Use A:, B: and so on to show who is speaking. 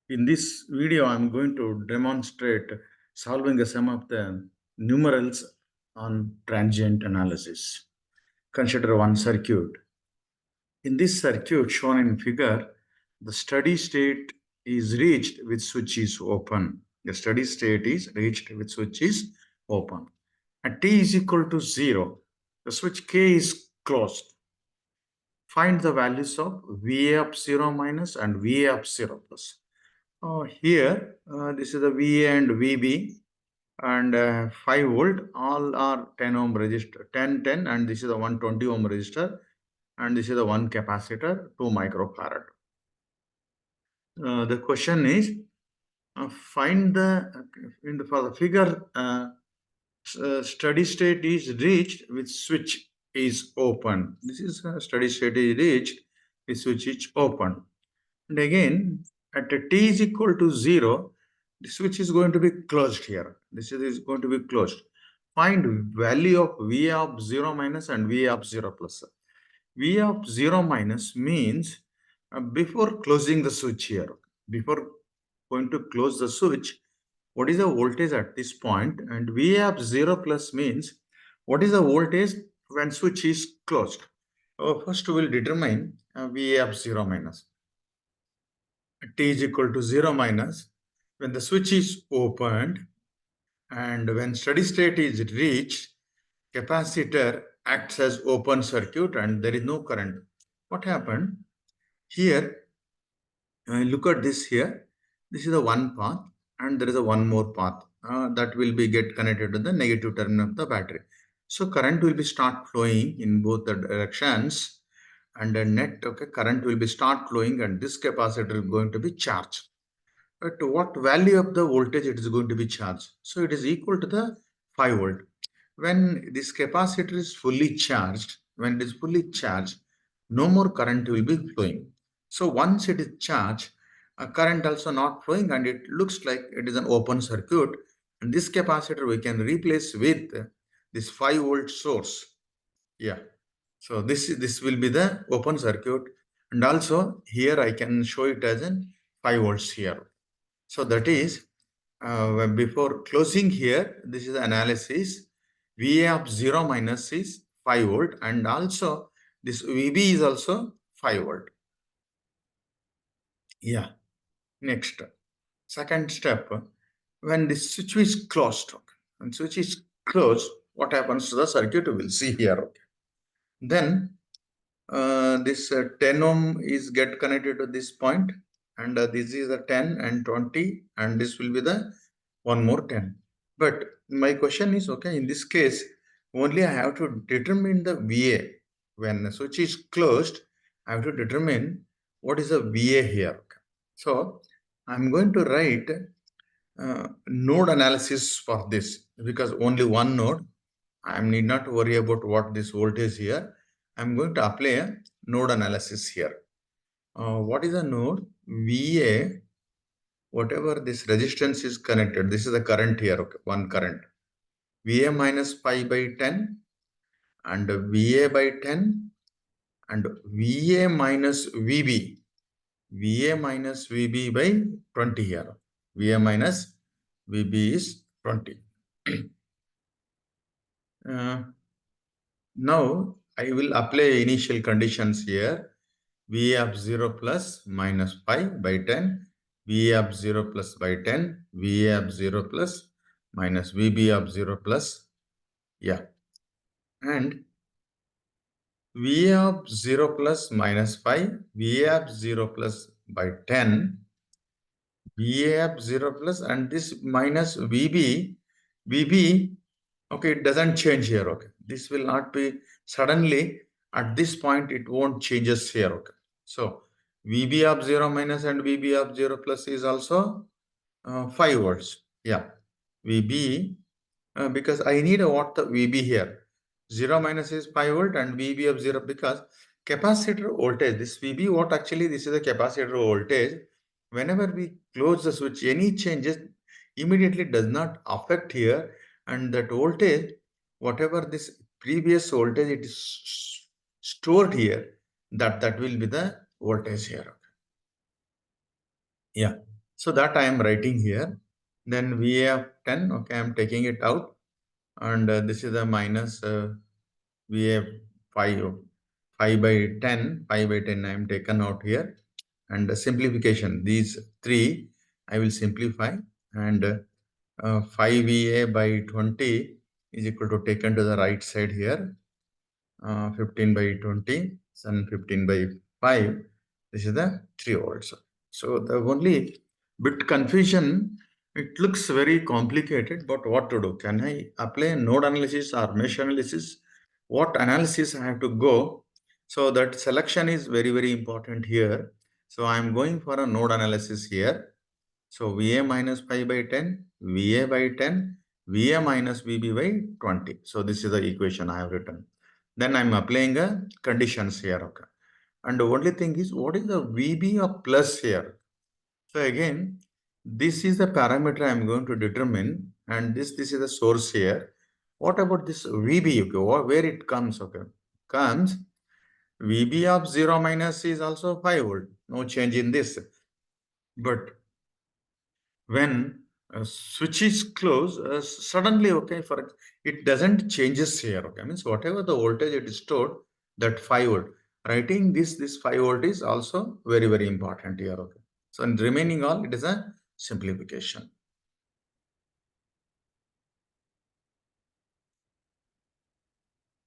A: In this video, I'm going to demonstrate solving a sum of the numerals on transient analysis. Consider one circuit. In this circuit shown in figure, the steady state is reached with switch is open. The steady state is reached with switch is open. At t is equal to 0, the switch K is closed. Find the values of VA of 0 minus and VA of 0 plus. Here, this is the VA and VB and 5 volt, all are 10 ohm resistor, 10, 10, and this is the 120 ohm resistor, and this is the one capacitor, 2 microfarad. The question is, find for the figure, steady state is reached with switch is open. This is steady state is reached with switch is open. And again, at t is equal to 0, the switch is going to be closed here. This is going to be closed. Find value of V of 0 minus and V of 0 plus. V of 0 minus means before closing the switch here, before going to close the switch, what is the voltage at this point? And V of 0 plus means what is the voltage when switch is closed. First we will determine V of 0 minus. T is equal to 0 minus when the switch is opened and when steady state is reached, capacitor acts as open circuit and there is no current. What happened? Here, look at this here. This is the one path and there is a one more path that will be get connected to the negative terminal of the battery. So current will be start flowing in both the directions and the net current will be start flowing and this capacitor is going to be charged. At what value of the voltage it is going to be charged? So it is equal to the 5 volt. When this capacitor is fully charged, when it is fully charged, no more current will be flowing. So once it is charged, a current also not flowing and it looks like it is an open circuit. And this capacitor we can replace with this 5 volt source. Yeah. So this will be the open circuit. And also here I can show it as an 5 volts here. So that is, before closing here, this is analysis. VA of 0 minus is 5 volt and also this VB is also 5 volt. Yeah. Next, second step, when the switch is closed, when switch is closed, what happens to the circuit? We will see here. Then this 10 ohm is get connected to this point and this is the 10 and 20 and this will be the one more 10. But my question is, okay, in this case, only I have to determine the VA. When the switch is closed, I have to determine what is the VA here. Okay. So I'm going to write node analysis for this because only one node. I need not worry about what this voltage here. I'm going to apply a node analysis here. What is a node? VA, whatever this resistance is connected, this is the current here, okay, one current. VA minus pi by 10 and VA by 10 and VA minus VB. VA minus VB by 20 here. VA minus VB is 20. Now I will apply initial conditions here. VA of 0 plus minus pi by 10, VA of 0 plus by 10, VA of 0 plus minus VB of 0 plus, yeah. And VA of 0 plus minus pi, VA of 0 plus by 10, VA of 0 plus and this minus VB, okay, it doesn't change here, okay. This will not be suddenly at this point, it won't changes here, okay. So VB of 0 minus and VB of 0 plus is also 5 volts. Yeah, VB, because I need what the VB here. 0 minus is 5 volt and VB of 0 because capacitor voltage, this VB, what actually this is the capacitor voltage. Whenever we close the switch, any changes immediately does not affect here and that voltage, whatever this previous voltage it is stored here, that will be the voltage here. Yeah. So that I am writing here. Then VA of 10, okay, I'm taking it out. And this is a minus VA 5, 5 by 10, 5 by 10 I am taken out here. And the simplification, these three I will simplify. And 5 VA by 20 is equal to taken to the right side here. 15 by 20 and 15 by 5. This is the 3 volts. So the only bit confusion, it looks very complicated, but what to do? Can I apply node analysis or mesh analysis? What analysis I have to go? So that selection is very, very important here. So I'm going for a node analysis here. So VA minus 5 by 10, VA by 10, VA minus VB by 20. So this is the equation I have written. Then I'm applying a conditions here. Okay. And the only thing is, what is the VB of plus here? So again, this is the parameter I'm going to determine, and this is the source here. What about this VB? Okay, where it comes? Okay, comes VB of 0 minus is also 5 volt. No change in this. But when a switch is closed, suddenly, okay, for it doesn't changes here. Okay, means whatever the voltage it is stored, that 5 volt. Writing this 5 volt is also very, very important here. Okay, so in remaining all, it is a simplification.